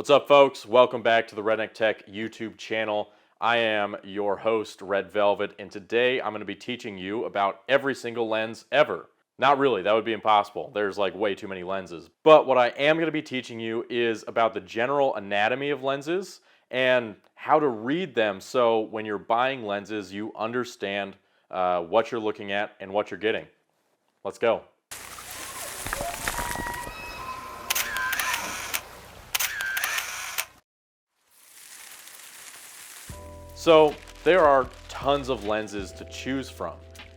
What's up, folks? Welcome back to the Redneck Tech YouTube channel. I am your host, Red Velvet, and today I'm going to be teaching you about every single lens ever. Not really, that would be impossible. There's like way too many lenses. But what I am going to be teaching you is about the general anatomy of lenses and how to read them so when you're buying lenses, you understand what you're looking at and what you're getting. Let's go. So there are tons of lenses to choose from,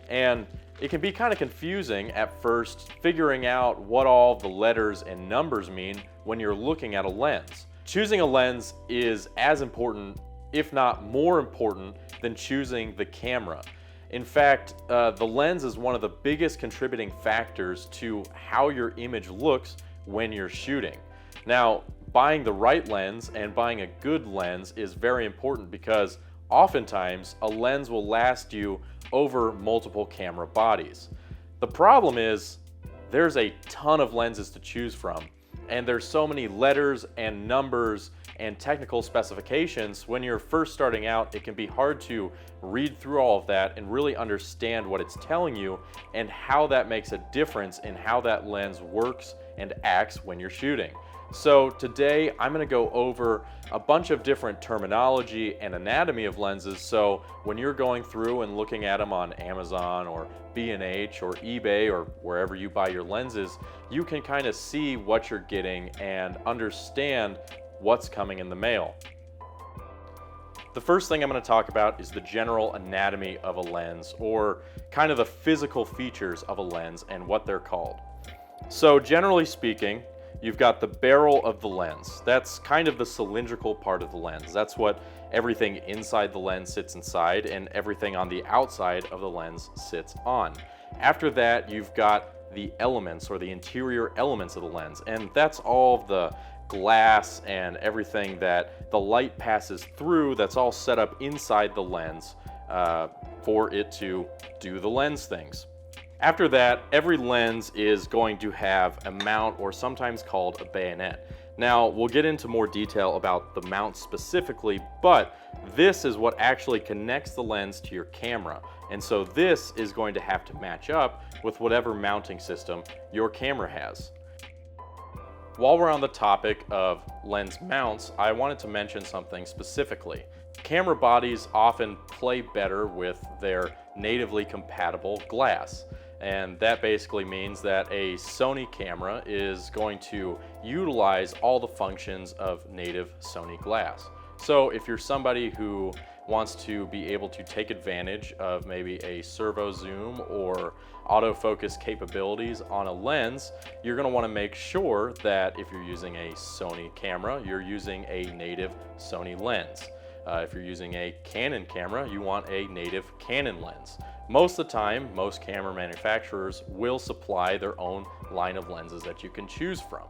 and it can be kind of confusing at first figuring out what all the letters and numbers mean when you're looking at a lens. Choosing a lens is as important, if not more important, than choosing the camera. In fact, the lens is one of the biggest contributing factors to how your image looks when you're shooting. Now, buying the right lens and buying a good lens is very important because oftentimes a lens will last you over multiple camera bodies. The problem is there's a ton of lenses to choose from, and there's so many letters and numbers and technical specifications. When you're first starting out, it can be hard to read through all of that and really understand what it's telling you and how that makes a difference in how that lens works and acts when you're shooting. So today I'm going to go over a bunch of different terminology and anatomy of lenses, so when you're going through and looking at them on Amazon or B&H or eBay or wherever you buy your lenses, you can kind of see what you're getting and understand what's coming in the mail. The first thing I'm going to talk about is the general anatomy of a lens, or kind of the physical features of a lens and what they're called. So generally speaking, you've got the barrel of the lens. That's kind of the cylindrical part of the lens. That's what everything inside the lens sits inside, and everything on the outside of the lens sits on. After that, you've got the elements, or the interior elements of the lens, and that's all of the glass and everything that the light passes through. That's all set up inside the lens for it to do the lens things. After that, every lens is going to have a mount, or sometimes called a bayonet. Now, we'll get into more detail about the mount specifically, but this is what actually connects the lens to your camera. And so this is going to have to match up with whatever mounting system your camera has. While we're on the topic of lens mounts, I wanted to mention something specifically. Camera bodies often play better with their natively compatible glass. And that basically means that a Sony camera is going to utilize all the functions of native Sony glass. So if you're somebody who wants to be able to take advantage of maybe a Servo Zoom or autofocus capabilities on a lens, you're going to want to make sure that if you're using a Sony camera, you're using a native Sony lens. If you're using a Canon camera, you want a native Canon lens. Most of the time, most camera manufacturers will supply their own line of lenses that you can choose from.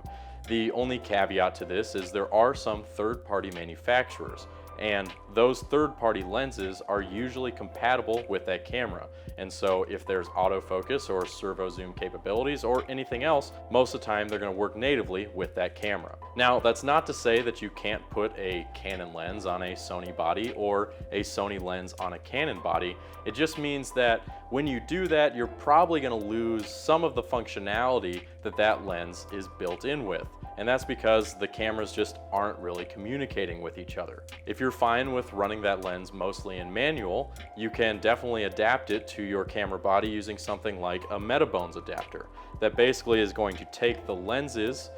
The only caveat to this is there are some third-party manufacturers, and those third-party lenses are usually compatible with that camera. And so if there's autofocus or servo zoom capabilities or anything else, most of the time they're going to work natively with that camera. Now, that's not to say that you can't put a Canon lens on a Sony body or a Sony lens on a Canon body. It just means that when you do that, you're probably going to lose some of the functionality that that lens is built in with. And that's because the cameras just aren't really communicating with each other. If you're fine with running that lens mostly in manual, you can definitely adapt it to your camera body using something like a Metabones adapter that basically is going to take the lens's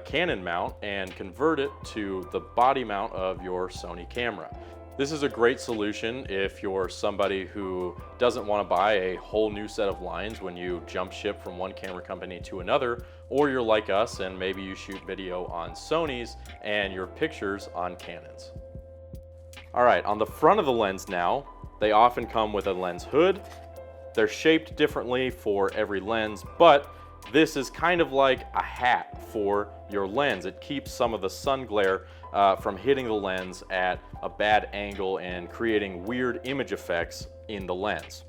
Canon mount and convert it to the body mount of your Sony camera. This is a great solution if you're somebody who doesn't want to buy a whole new set of lines when you jump ship from one camera company to another, or you're like us and maybe you shoot video on Sonys and your pictures on Canons. All right, on the front of the lens now, they often come with a lens hood. They're shaped differently for every lens, but this is kind of like a hat for your lens. It keeps some of the sun glare from hitting the lens at a bad angle and creating weird image effects in the lens.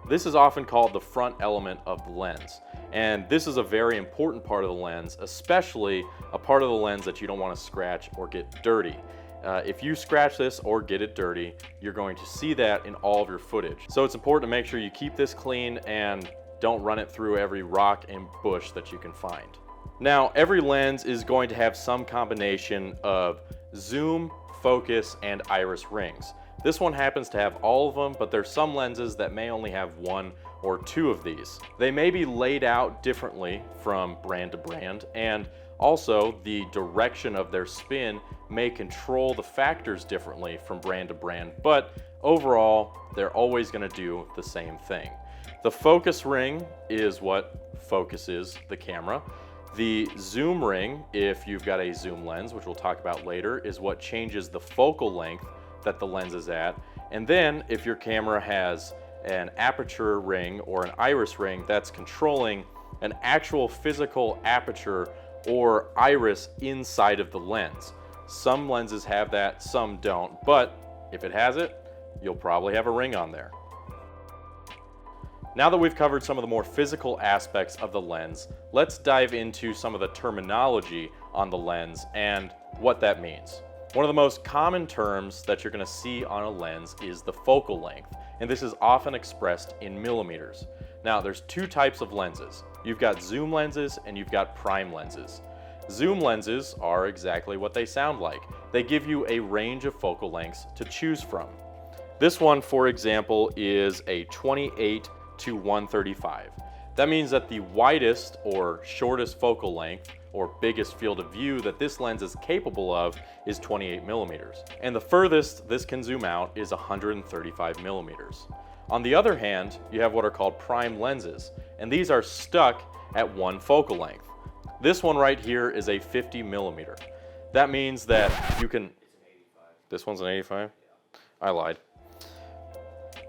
This is often called the front element of the lens. And this is a very important part of the lens, especially a part of the lens that you don't want to scratch or get dirty. If you scratch this or get it dirty, you're going to see that in all of your footage. So it's important to make sure you keep this clean and don't run it through every rock and bush that you can find. Now, every lens is going to have some combination of zoom, focus, and iris rings. This one happens to have all of them, but there's some lenses that may only have one or two of these. They may be laid out differently from brand to brand, and also the direction of their spin may control the factors differently from brand to brand, but overall, they're always going to do the same thing. The focus ring is what focuses the camera. The zoom ring, if you've got a zoom lens, which we'll talk about later, is what changes the focal length that the lens is at. And then if your camera has an aperture ring or an iris ring, that's controlling an actual physical aperture or iris inside of the lens. Some lenses have that, some don't, but if it has it, you'll probably have a ring on there. Now that we've covered some of the more physical aspects of the lens, let's dive into some of the terminology on the lens and what that means. One of the most common terms that you're going to see on a lens is the focal length, and this is often expressed in millimeters. Now, there's two types of lenses. You've got zoom lenses and you've got prime lenses. Zoom lenses are exactly what they sound like. They give you a range of focal lengths to choose from. This one, for example, is a 28 to 135. That means that the widest or shortest focal length or biggest field of view that this lens is capable of is 28 millimeters. And the furthest this can zoom out is 135 millimeters. On the other hand, you have what are called prime lenses, and these are stuck at one focal length. This one right here is a 50 millimeter. That means that you can... This one's an 85? I lied.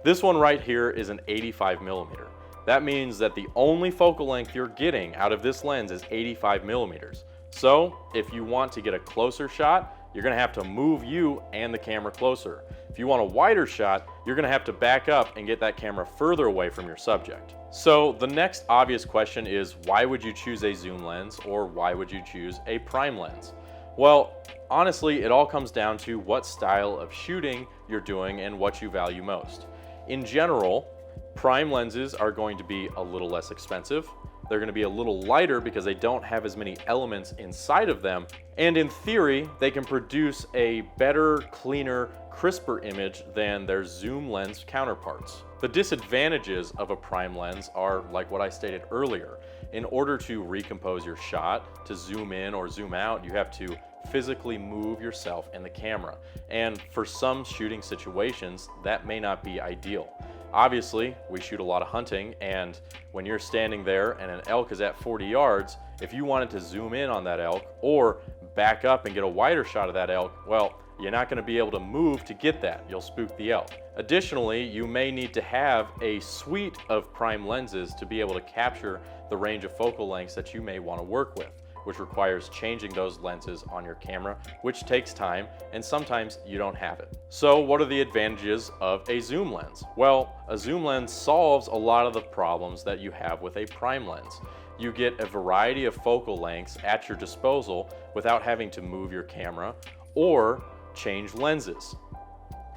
This one right here is an 85 millimeter. That means that the only focal length you're getting out of this lens is 85 millimeters. So if you want to get a closer shot, you're going to have to move you and the camera closer. If you want a wider shot, you're going to have to back up and get that camera further away from your subject. So the next obvious question is, why would you choose a zoom lens or why would you choose a prime lens? Well, honestly, it all comes down to what style of shooting you're doing and what you value most. In general, prime lenses are going to be a little less expensive. They're going to be a little lighter because they don't have as many elements inside of them. And in theory, they can produce a better, cleaner, crisper image than their zoom lens counterparts. The disadvantages of a prime lens are like what I stated earlier. In order to recompose your shot, to zoom in or zoom out, you have to physically move yourself and the camera. And for some shooting situations, that may not be ideal. Obviously, we shoot a lot of hunting, and when you're standing there and an elk is at 40 yards, if you wanted to zoom in on that elk or back up and get a wider shot of that elk, well, you're not going to be able to move to get that. You'll spook the elk. Additionally, you may need to have a suite of prime lenses to be able to capture the range of focal lengths that you may want to work with, which requires changing those lenses on your camera, which takes time, and sometimes you don't have it. So what are the advantages of a zoom lens? Well, a zoom lens solves a lot of the problems that you have with a prime lens. You get a variety of focal lengths at your disposal without having to move your camera or change lenses.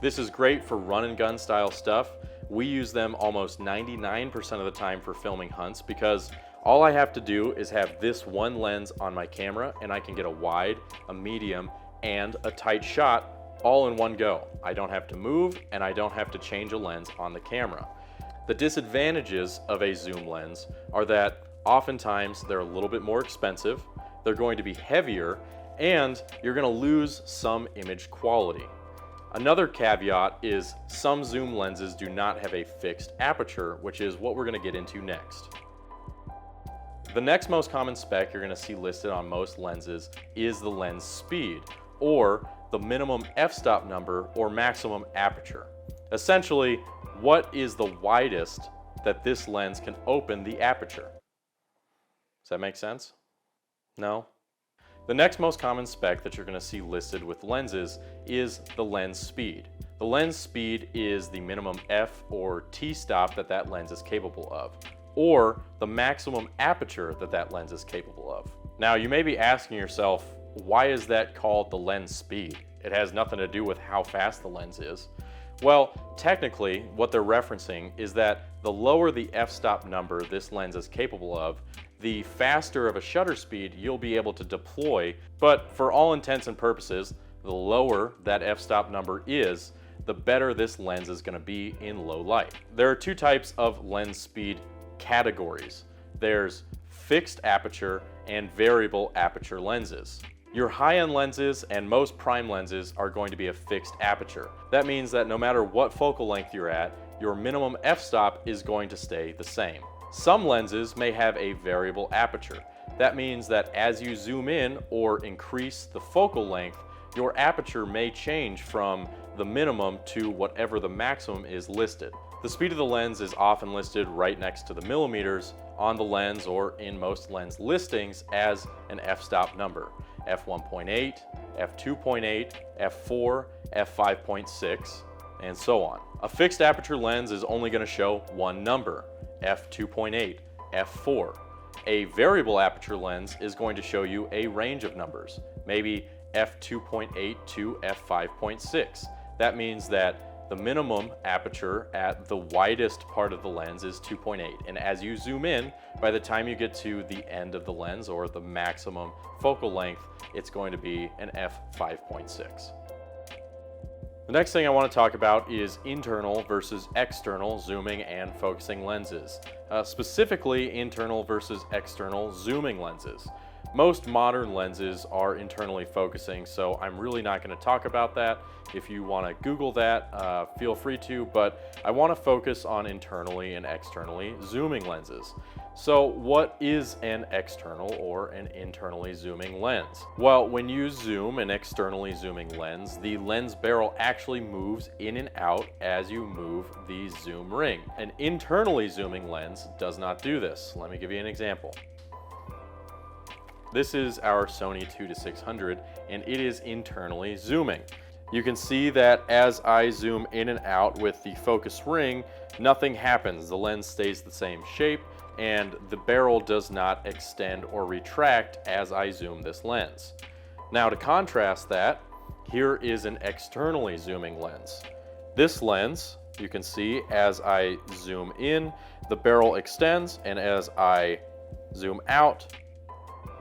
This is great for run and gun style stuff. We use them almost 99% of the time for filming hunts because all I have to do is have this one lens on my camera and I can get a wide, a medium, and a tight shot all in one go. I don't have to move and I don't have to change a lens on the camera. The disadvantages of a zoom lens are that oftentimes they're a little bit more expensive, they're going to be heavier, and you're going to lose some image quality. Another caveat is some zoom lenses do not have a fixed aperture, which is what we're going to get into next. The next most common spec you're going to see listed on most lenses is the lens speed, or the minimum f-stop number or maximum aperture. Essentially, what is the widest that this lens can open the aperture? Does that make sense? No? The next most common spec that you're going to see listed with lenses is the lens speed. The lens speed is the minimum f or t-stop that lens is capable of. or the maximum aperture that that lens is capable of. Now, you may be asking yourself, why is that called the lens speed? It has nothing to do with how fast the lens is. Well, technically, what they're referencing is that the lower the f-stop number this lens is capable of, the faster of a shutter speed you'll be able to deploy, but for all intents and purposes, the lower that f-stop number is, the better this lens is going to be in low light. There are two types of lens speed categories. There's fixed aperture and variable aperture lenses. Your high-end lenses and most prime lenses are going to be a fixed aperture. That means that no matter what focal length you're at, your minimum f-stop is going to stay the same. Some lenses may have a variable aperture. That means that as you zoom in or increase the focal length, your aperture may change from the minimum to whatever the maximum is listed. The speed of the lens is often listed right next to the millimeters on the lens or in most lens listings as an f-stop number. f1.8, f2.8, f4, f5.6, and so on. A fixed aperture lens is only going to show one number, f2.8, f4. A variable aperture lens is going to show you a range of numbers, maybe f2.8 to f5.6. That means that the minimum aperture at the widest part of the lens is 2.8, and as you zoom in, by the time you get to the end of the lens or the maximum focal length, it's going to be an f5.6. The next thing I want to talk about is internal versus external zooming and focusing lenses, specifically internal versus external zooming lenses. Most modern lenses are internally focusing, so I'm really not going to talk about that. If you want to Google that, feel free to, but I want to focus on internally and externally zooming lenses. So what is an external or an internally zooming lens? Well, when you zoom an externally zooming lens, the lens barrel actually moves in and out as you move the zoom ring. An internally zooming lens does not do this. Let me give you an example. This is our Sony 2-600 and it is internally zooming. You can see that as I zoom in and out with the focus ring, nothing happens. The lens stays the same shape and the barrel does not extend or retract as I zoom this lens. Now to contrast that, here is an externally zooming lens. This lens, you can see as I zoom in, the barrel extends, and as I zoom out,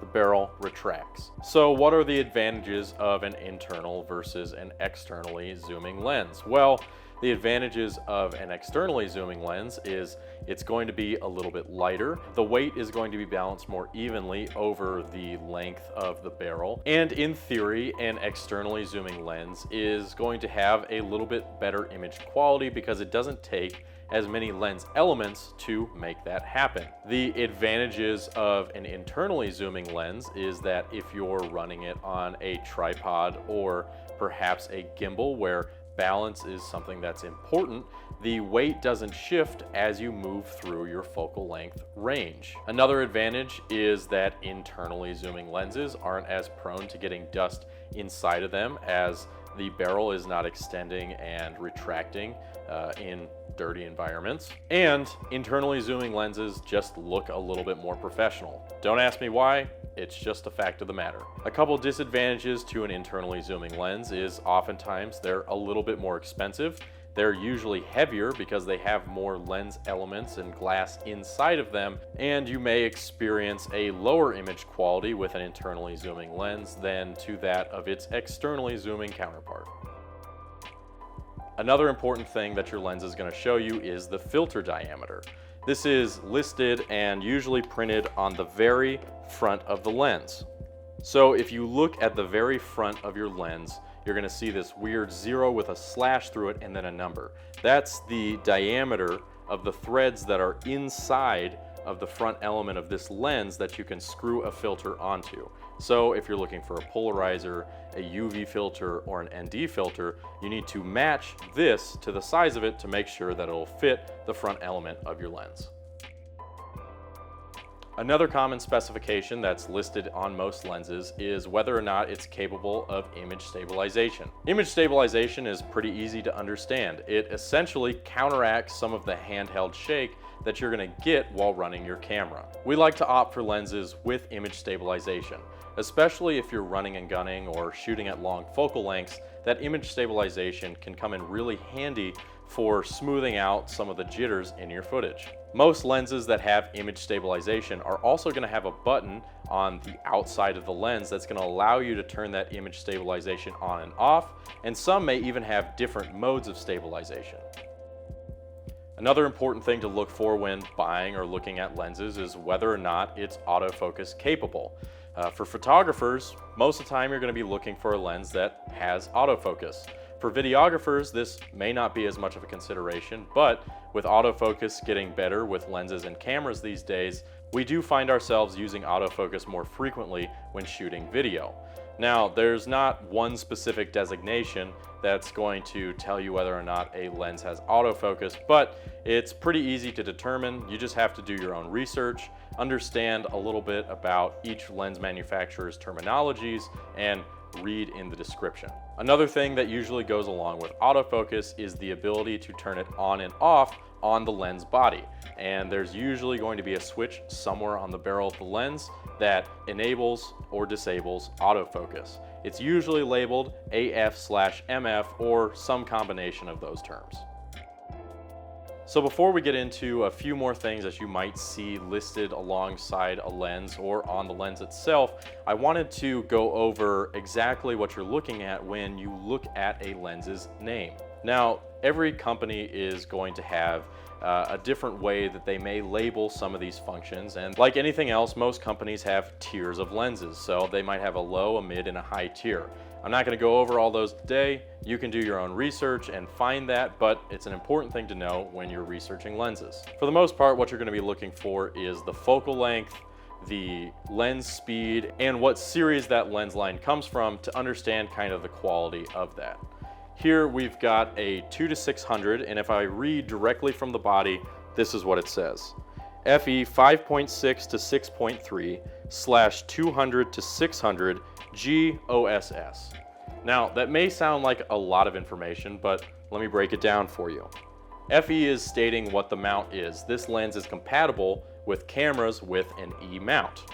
the barrel retracts. So what are the advantages of an internal versus an externally zooming lens? Well, the advantages of an externally zooming lens is it's going to be a little bit lighter. The weight is going to be balanced more evenly over the length of the barrel. And in theory, an externally zooming lens is going to have a little bit better image quality because it doesn't take as many lens elements to make that happen. The advantages of an internally zooming lens is that if you're running it on a tripod or perhaps a gimbal where balance is something that's important, the weight doesn't shift as you move through your focal length range. Another advantage is that internally zooming lenses aren't as prone to getting dust inside of them as the barrel is not extending and retracting in dirty environments. And internally zooming lenses just look a little bit more professional. Don't ask me why, it's just a fact of the matter. A couple disadvantages to an internally zooming lens is oftentimes they're a little bit more expensive. They're usually heavier because they have more lens elements and glass inside of them, and you may experience a lower image quality with an internally zooming lens than to that of its externally zooming counterpart. Another important thing that your lens is going to show you is the filter diameter. This is listed and usually printed on the very front of the lens. So if you look at the very front of your lens, you're going to see this weird 0 with a slash through it and then a number. That's the diameter of the threads that are inside of the front element of this lens that you can screw a filter onto. So if you're looking for a polarizer, a UV filter, or an ND filter, you need to match this to the size of it to make sure that it'll fit the front element of your lens. Another common specification that's listed on most lenses is whether or not it's capable of image stabilization. Image stabilization is pretty easy to understand. It essentially counteracts some of the handheld shake that you're going to get while running your camera. We like to opt for lenses with image stabilization, especially if you're running and gunning or shooting at long focal lengths. That image stabilization can come in really handy for smoothing out some of the jitters in your footage. Most lenses that have image stabilization are also going to have a button on the outside of the lens that's going to allow you to turn that image stabilization on and off, and some may even have different modes of stabilization. Another important thing to look for when buying or looking at lenses is whether or not it's autofocus capable. For photographers, most of the time you're going to be looking for a lens that has autofocus. For videographers, this may not be as much of a consideration, but with autofocus getting better with lenses and cameras these days, we do find ourselves using autofocus more frequently when shooting video. Now, there's not one specific designation that's going to tell you whether or not a lens has autofocus, but it's pretty easy to determine. You just have to do your own research, understand a little bit about each lens manufacturer's terminologies, and read in the description. Another thing that usually goes along with autofocus is the ability to turn it on and off on the lens body. And there's usually going to be a switch somewhere on the barrel of the lens that enables or disables autofocus. It's usually labeled AF/MF or some combination of those terms. So before we get into a few more things that you might see listed alongside a lens or on the lens itself, I wanted to go over exactly what you're looking at when you look at a lens's name. Now, every company is going to have a different way that they may label some of these functions, and like anything else, most companies have tiers of lenses, so they might have a low, a mid, and a high tier. I'm not going to go over all those today. You can do your own research and find that, but it's an important thing to know when you're researching lenses. For the most part, what you're going to be looking for is the focal length, the lens speed, and what series that lens line comes from to understand kind of the quality of that. Here we've got a 2 to 600, and if I read directly from the body, this is what it says. FE 5.6 to 6.3 / 200 to 600 GOSS. Now, that may sound like a lot of information, but let me break it down for you. FE is stating what the mount is. This lens is compatible with cameras with an E mount.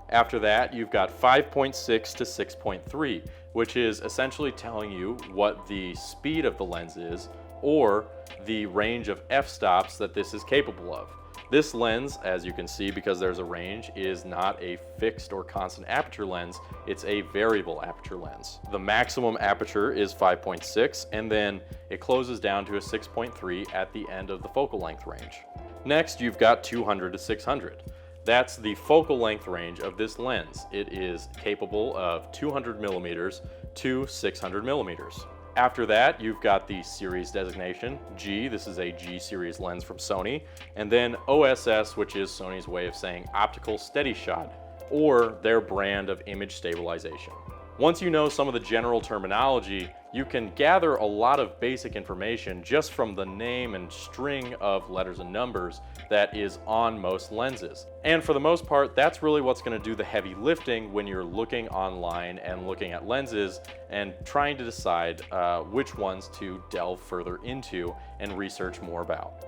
After that, you've got 5.6 to 6.3, which is essentially telling you what the speed of the lens is or the range of f-stops that this is capable of. This lens, as you can see, because there's a range, is not a fixed or constant aperture lens, it's a variable aperture lens. The maximum aperture is 5.6, and then it closes down to a 6.3 at the end of the focal length range. Next, you've got 200 to 600. That's the focal length range of this lens. It is capable of 200 millimeters to 600 millimeters. After that, you've got the series designation, G, this is a G series lens from Sony, and then OSS, which is Sony's way of saying optical steady shot, or their brand of image stabilization. Once you know some of the general terminology, you can gather a lot of basic information just from the name and string of letters and numbers that is on most lenses. And for the most part, that's really what's going to do the heavy lifting when you're looking online and looking at lenses and trying to decide which ones to delve further into and research more about.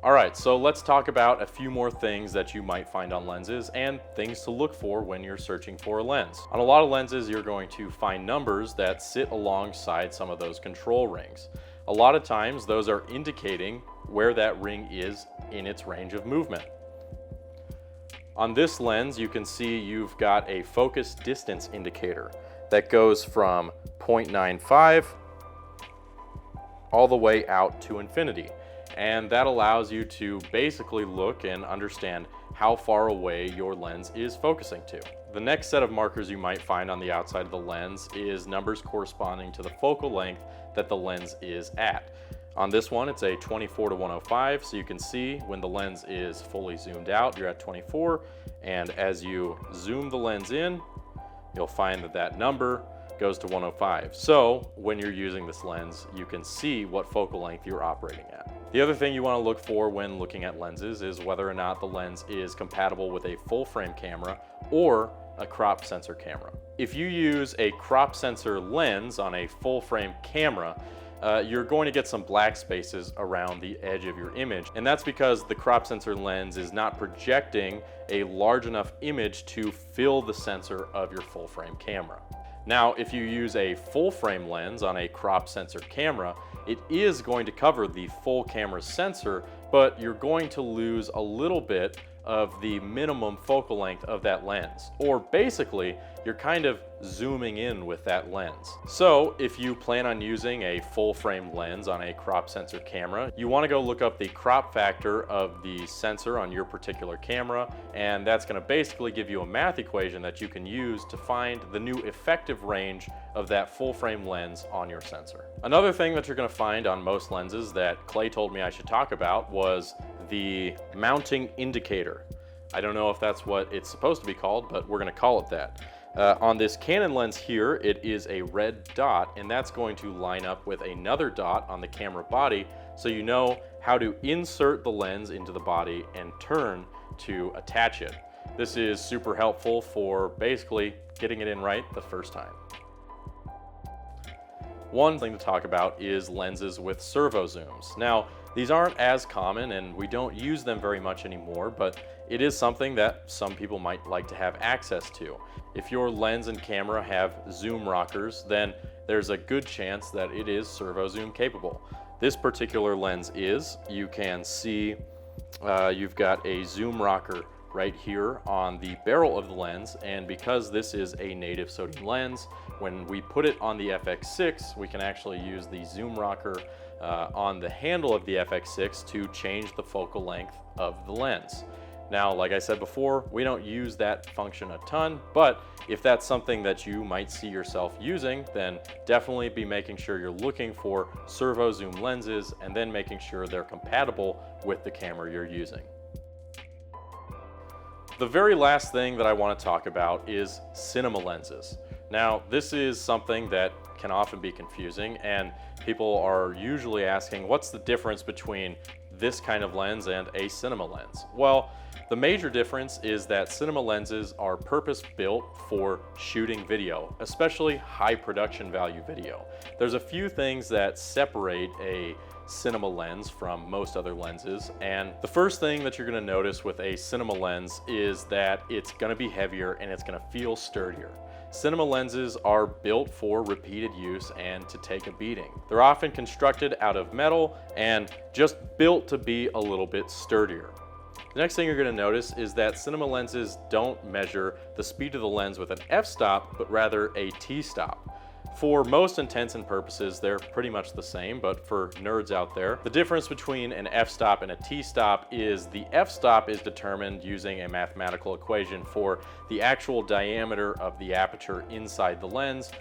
All right, so let's talk about a few more things that you might find on lenses and things to look for when you're searching for a lens. On a lot of lenses, you're going to find numbers that sit alongside some of those control rings. A lot of times, those are indicating where that ring is in its range of movement. On this lens, you can see you've got a focus distance indicator that goes from 0.95 all the way out to infinity. And that allows you to basically look and understand how far away your lens is focusing to. The next set of markers you might find on the outside of the lens is numbers corresponding to the focal length that the lens is at. On this one, it's a 24 to 105, so you can see when the lens is fully zoomed out, you're at 24, and as you zoom the lens in, you'll find that that number goes to 105. So when you're using this lens, you can see what focal length you're operating at. The other thing you want to look for when looking at lenses is whether or not the lens is compatible with a full frame camera or a crop sensor camera. If you use a crop sensor lens on a full frame camera, you're going to get some black spaces around the edge of your image. And that's because the crop sensor lens is not projecting a large enough image to fill the sensor of your full frame camera. Now, if you use a full frame lens on a crop sensor camera, it is going to cover the full camera sensor, but you're going to lose a little bit of the minimum focal length of that lens. Or basically, you're kind of zooming in with that lens. So if you plan on using a full frame lens on a crop sensor camera, you want to go look up the crop factor of the sensor on your particular camera, and that's going to basically give you a math equation that you can use to find the new effective range of that full frame lens on your sensor. Another thing that you're going to find on most lenses that Clay told me I should talk about was the mounting indicator. I don't know if that's what it's supposed to be called, but we're going to call it that. On this Canon lens here, it is a red dot, and that's going to line up with another dot on the camera body, so you know how to insert the lens into the body and turn to attach it. This is super helpful for basically getting it in right the first time. One thing to talk about is lenses with servo zooms. Now, these aren't as common and we don't use them very much anymore, but it is something that some people might like to have access to. If your lens and camera have zoom rockers, then there's a good chance that it is servo zoom capable. This particular lens is. You can see you've got a zoom rocker right here on the barrel of the lens, and because this is a native sodium lens, when we put it on the FX6, we can actually use the zoom rocker on the handle of the FX6 to change the focal length of the lens. Now, like I said before, we don't use that function a ton, but if that's something that you might see yourself using, then definitely be making sure you're looking for servo zoom lenses and then making sure they're compatible with the camera you're using. The very last thing that I want to talk about is cinema lenses. Now, this is something that can often be confusing, and people are usually asking, what's the difference between this kind of lens and a cinema lens? Well, the major difference is that cinema lenses are purpose-built for shooting video, especially high production value video. There's a few things that separate a cinema lens from most other lenses, and the first thing that you're going to notice with a cinema lens is that it's going to be heavier and it's going to feel sturdier. Cinema lenses are built for repeated use and to take a beating. They're often constructed out of metal and just built to be a little bit sturdier. The next thing you're going to notice is that cinema lenses don't measure the speed of the lens with an f-stop, but rather a t-stop. For most intents and purposes, they're pretty much the same, but for nerds out there, the difference between an f-stop and a t-stop is the f-stop is determined using a mathematical equation for the actual diameter of the aperture inside the lens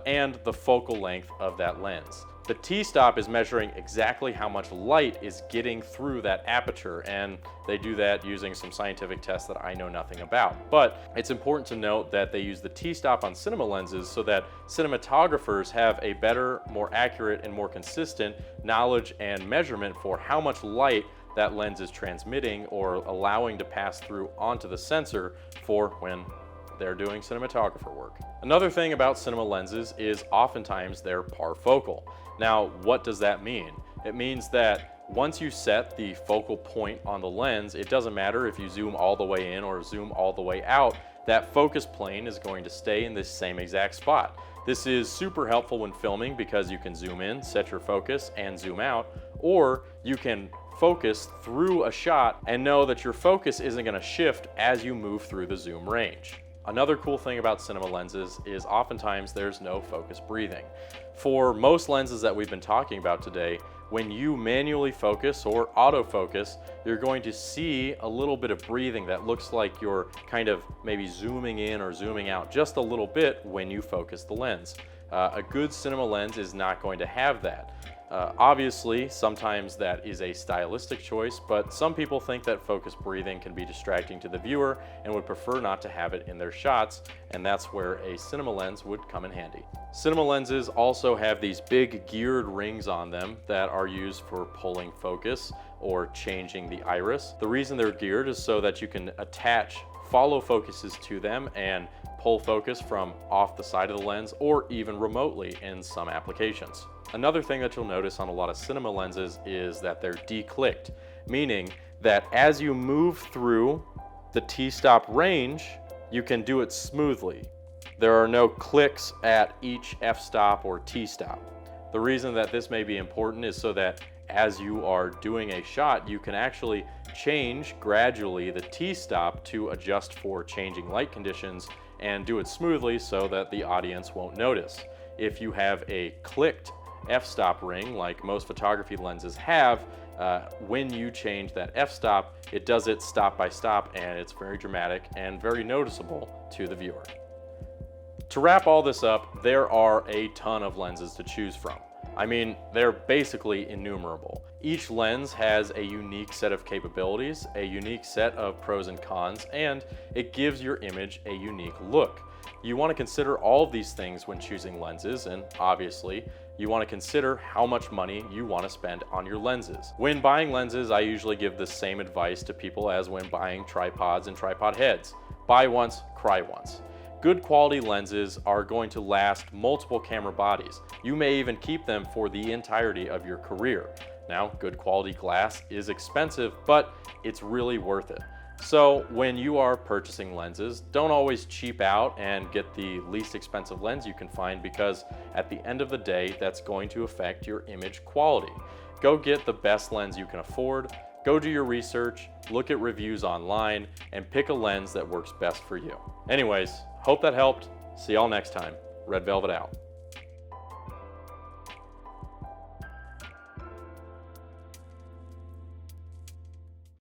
and the focal length of that lens. The t-stop is measuring exactly how much light is getting through that aperture, and they do that using some scientific tests that I know nothing about. But it's important to note that they use the t-stop on cinema lenses so that cinematographers have a better, more accurate, and more consistent knowledge and measurement for how much light that lens is transmitting or allowing to pass through onto the sensor for when they're doing cinematographer work. Another thing about cinema lenses is oftentimes they're parfocal. Now, what does that mean? It means that once you set the focal point on the lens, it doesn't matter if you zoom all the way in or zoom all the way out, that focus plane is going to stay in this same exact spot. This is super helpful when filming because you can zoom in, set your focus, and zoom out, or you can focus through a shot and know that your focus isn't going to shift as you move through the zoom range. Another cool thing about cinema lenses is oftentimes there's no focus breathing. For most lenses that we've been talking about today, when you manually focus or autofocus, you're going to see a little bit of breathing that looks like you're kind of maybe zooming in or zooming out just a little bit when you focus the lens. A good cinema lens is not going to have that. Obviously, sometimes that is a stylistic choice, but some people think that focus breathing can be distracting to the viewer and would prefer not to have it in their shots, and that's where a cinema lens would come in handy. Cinema lenses also have these big geared rings on them that are used for pulling focus or changing the iris. The reason they're geared is so that you can attach follow focuses to them and pull focus from off the side of the lens or even remotely in some applications. Another thing that you'll notice on a lot of cinema lenses is that they're declicked, meaning that as you move through the t-stop range, you can do it smoothly. There are no clicks at each f-stop or t-stop. The reason that this may be important is so that as you are doing a shot, you can actually change gradually the t-stop to adjust for changing light conditions and do it smoothly so that the audience won't notice. If you have a clicked f-stop ring, like most photography lenses have, when you change that f-stop, it does it stop by stop, and it's very dramatic and very noticeable to the viewer. To wrap all this up, there are a ton of lenses to choose from. I mean, they're basically innumerable. Each lens has a unique set of capabilities, a unique set of pros and cons, and it gives your image a unique look. You want to consider all of these things when choosing lenses, and obviously, you want to consider how much money you want to spend on your lenses. When buying lenses, I usually give the same advice to people as when buying tripods and tripod heads. Buy once, cry once. Good quality lenses are going to last multiple camera bodies. You may even keep them for the entirety of your career. Now, good quality glass is expensive, but it's really worth it. So when you are purchasing lenses, don't always cheap out and get the least expensive lens you can find, because at the end of the day, that's going to affect your image quality. Go get the best lens you can afford. Go do your research, look at reviews online, and pick a lens that works best for you. Anyways, hope that helped. See y'all next time. Red Velvet out.